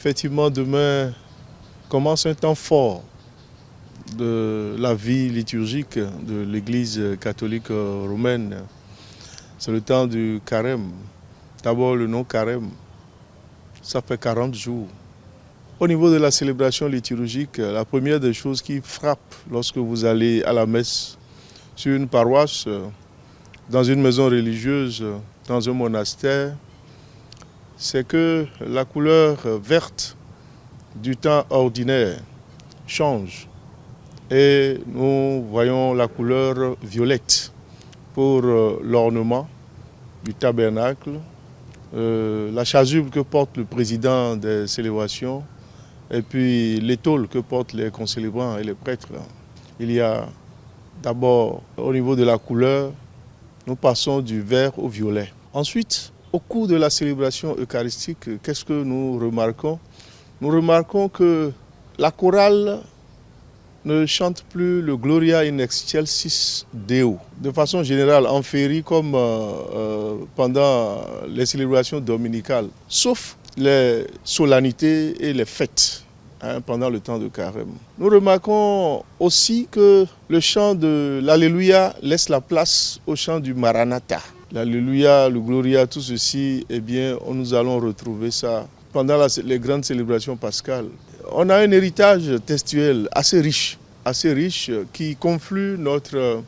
Effectivement, demain commence un temps fort de la vie liturgique de l'Église catholique romaine. C'est le temps du carême. D'abord le nom carême, ça fait 40 jours. Au niveau de la célébration liturgique, la première des choses qui frappe lorsque vous allez à la messe sur une paroisse, dans une maison religieuse, dans un monastère, c'est que la couleur verte du temps ordinaire change et nous voyons la couleur violette pour l'ornement du tabernacle, la chasuble que porte le président des célébrations et puis l'étole que portent les concélébrants et les prêtres. Il y a d'abord au niveau de la couleur, nous passons du vert au violet. Ensuite, au cours de la célébration eucharistique, qu'est-ce que nous remarquons? Nous remarquons que la chorale ne chante plus le Gloria in excelsis Deo. De façon générale, en féerie comme pendant les célébrations dominicales, sauf les solennités et les fêtes pendant le temps de carême. Nous remarquons aussi que le chant de l'Alléluia laisse la place au chant du Maranatha. L'Alléluia, le Gloria, tout ceci, eh bien, nous allons retrouver ça pendant les grandes célébrations pascales. On a un héritage textuel assez riche qui conflue notre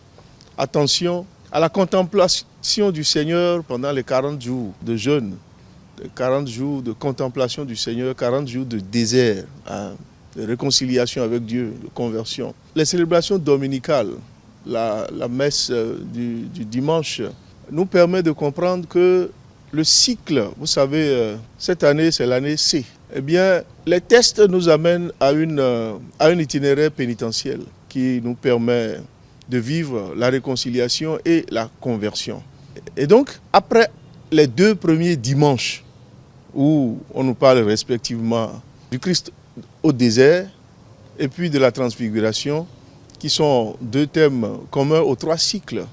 attention à la contemplation du Seigneur pendant les 40 jours de jeûne, 40 jours de contemplation du Seigneur, 40 jours de désert, de réconciliation avec Dieu, de conversion. Les célébrations dominicales, la messe du dimanche, nous permet de comprendre que le cycle, vous savez, cette année c'est l'année C. Eh bien, les tests nous amènent à un itinéraire pénitentiel qui nous permet de vivre la réconciliation et la conversion. Et donc, après les 2 premiers dimanches où on nous parle respectivement du Christ au désert et puis de la transfiguration, qui sont 2 thèmes communs aux 3 cycles,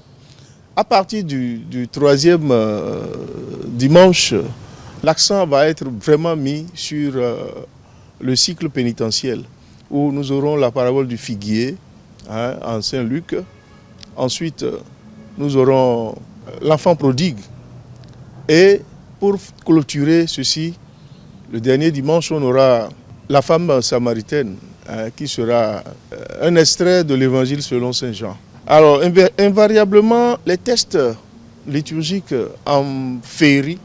à partir du 3e dimanche, l'accent va être vraiment mis sur le cycle pénitentiel, où nous aurons la parabole du figuier en Saint-Luc. Ensuite, nous aurons l'enfant prodigue. Et pour clôturer ceci, le dernier dimanche, on aura la femme samaritaine, qui sera un extrait de l'évangile selon Saint Jean. Alors, invariablement, les textes liturgiques en féerie,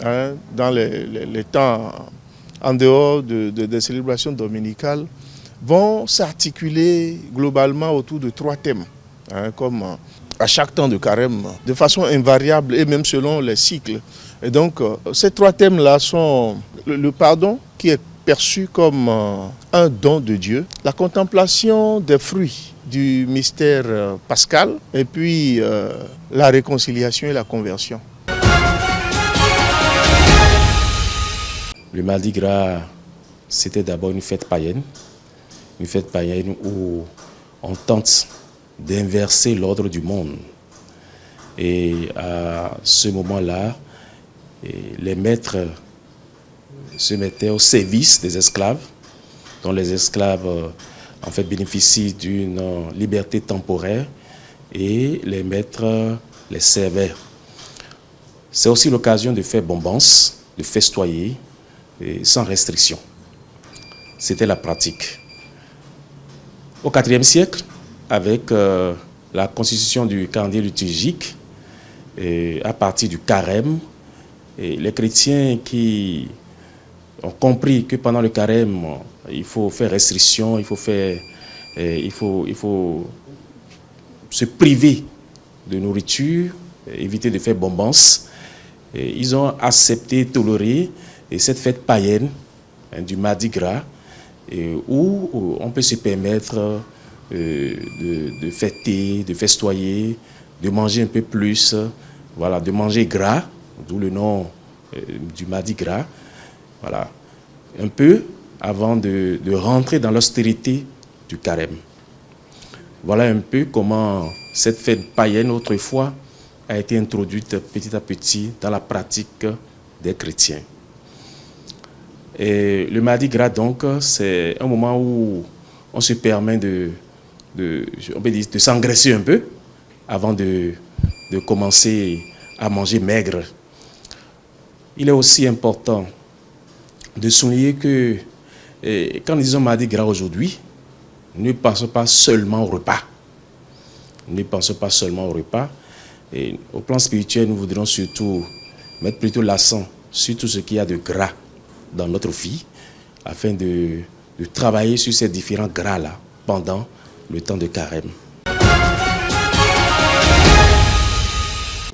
dans les temps en dehors des célébrations dominicales, vont s'articuler globalement autour de 3 thèmes, comme à chaque temps de carême, de façon invariable et même selon les cycles. Et donc, ces 3 thèmes-là sont le pardon, qui est perçu comme un don de Dieu, la contemplation des fruits du mystère pascal, et puis la réconciliation et la conversion. Le Mardi Gras, c'était d'abord une fête païenne où on tente d'inverser l'ordre du monde. Et à ce moment-là, les maîtres se mettaient au service des esclaves, dont les esclaves en fait bénéficient d'une liberté temporaire et les maîtres les servaient. C'est aussi l'occasion de faire bombance, de festoyer sans restriction. C'était la pratique. Au IVe siècle, avec la constitution du calendrier liturgique, à partir du carême, les chrétiens qui ont compris que pendant le carême, il faut faire restriction, il faut se priver de nourriture, éviter de faire bombance. Ils ont accepté, toléré cette fête païenne du Mardi Gras, où on peut se permettre de fêter, de festoyer, de manger un peu plus, voilà, de manger gras, d'où le nom du Mardi Gras, voilà, un peu avant de rentrer dans l'austérité du carême. Voilà un peu comment cette fête païenne autrefois a été introduite petit à petit dans la pratique des chrétiens. Et le Mardi Gras, donc, c'est un moment où on se permet on peut dire, de s'engraisser un peu avant de commencer à manger maigre. Il est aussi important de souligner que quand nous disons Mardi Gras aujourd'hui, ne pensons pas seulement au repas. Ne pensons pas seulement au repas. Et au plan spirituel, nous voudrions surtout mettre plutôt l'accent sur tout ce qu'il y a de gras dans notre vie, afin de travailler sur ces différents gras-là pendant le temps de carême.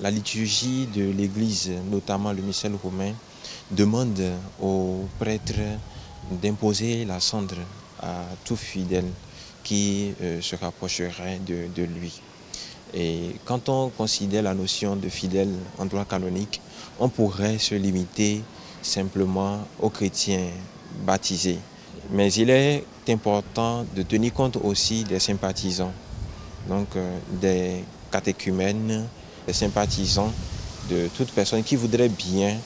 La liturgie de l'Église, notamment le missel romain, demande aux prêtres d'imposer la cendre à tout fidèle qui se rapprocherait de lui. Et quand on considère la notion de fidèle en droit canonique, on pourrait se limiter simplement aux chrétiens baptisés. Mais il est important de tenir compte aussi des sympathisants, donc des catéchumènes, des sympathisants, de toute personne qui voudrait bien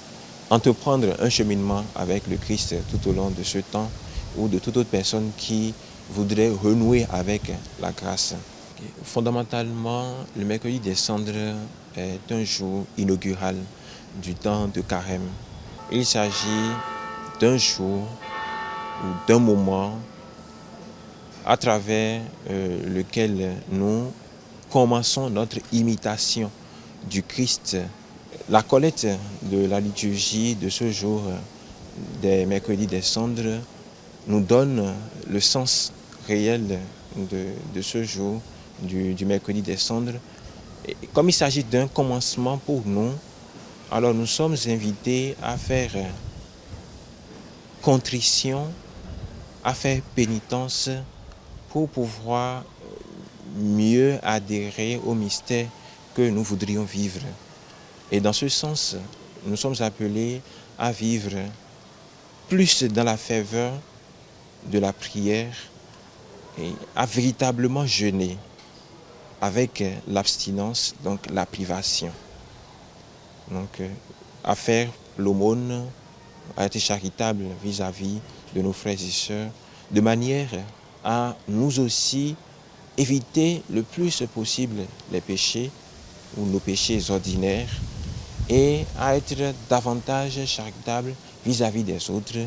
entreprendre un cheminement avec le Christ tout au long de ce temps, ou de toute autre personne qui voudrait renouer avec la grâce. Fondamentalement, le mercredi des cendres est un jour inaugural du temps de carême. Il s'agit d'un jour ou d'un moment à travers lequel nous commençons notre imitation du Christ. La collecte de la liturgie de ce jour des mercredis des cendres nous donne le sens réel de ce jour du mercredi des cendres. Et comme il s'agit d'un commencement pour nous, alors nous sommes invités à faire contrition, à faire pénitence pour pouvoir mieux adhérer au mystère que nous voudrions vivre. Et dans ce sens, nous sommes appelés à vivre plus dans la ferveur de la prière et à véritablement jeûner avec l'abstinence, donc la privation. Donc à faire l'aumône, à être charitable vis-à-vis de nos frères et sœurs, de manière à nous aussi éviter le plus possible les péchés ou nos péchés ordinaires et à être davantage charitable vis-à-vis des autres,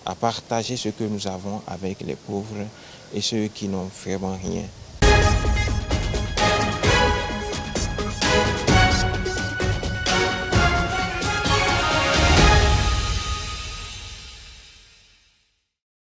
à partager ce que nous avons avec les pauvres et ceux qui n'ont vraiment rien.